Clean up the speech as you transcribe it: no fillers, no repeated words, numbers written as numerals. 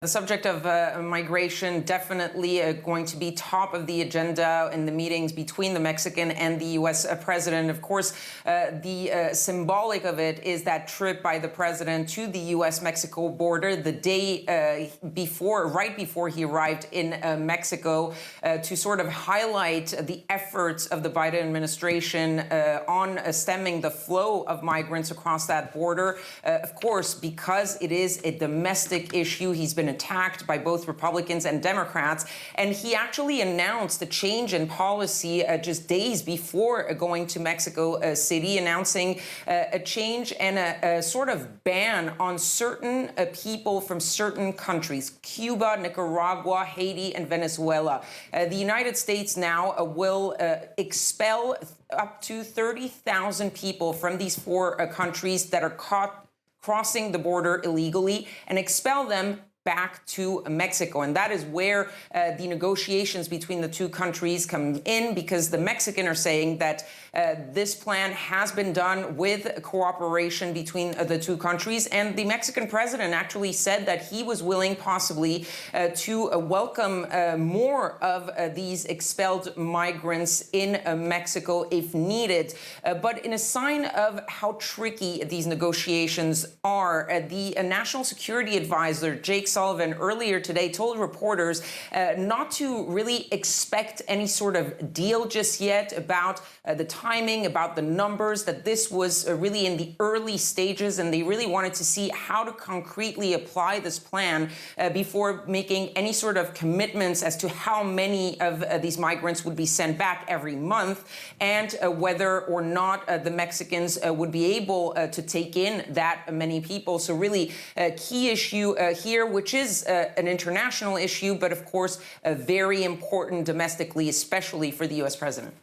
The subject of migration definitely going to be top of the agenda in the meetings between the Mexican and the U.S. President. Of course, the symbolic of it is that trip by the president to the U.S.-Mexico border the day right before he arrived in Mexico, to sort of highlight the efforts of the Biden administration on stemming the flow of migrants across that border. Of course, because it is a domestic issue, he's been attacked by both Republicans and Democrats. And he actually announced a change in policy just days before going to Mexico City, announcing a change and a sort of ban on certain people from certain countries: Cuba, Nicaragua, Haiti, and Venezuela. The United States now will expel up to 30,000 people from these four countries that are caught crossing the border illegally, and expel them back to Mexico. And that is where the negotiations between the two countries come in, because the Mexican are saying that this plan has been done with cooperation between the two countries. And the Mexican president actually said that he was willing possibly to welcome more of these expelled migrants in Mexico if needed. But in a sign of how tricky these negotiations are, the National Security Advisor, Jake Sullivan, earlier today told reporters not to really expect any sort of deal just yet about the timing, about the numbers, that this was really in the early stages, and they really wanted to see how to concretely apply this plan before making any sort of commitments as to how many of these migrants would be sent back every month, and whether or not the Mexicans would be able to take in that many people. So really a key issue here, which is an international issue, but of course very important domestically, especially for the U.S. president.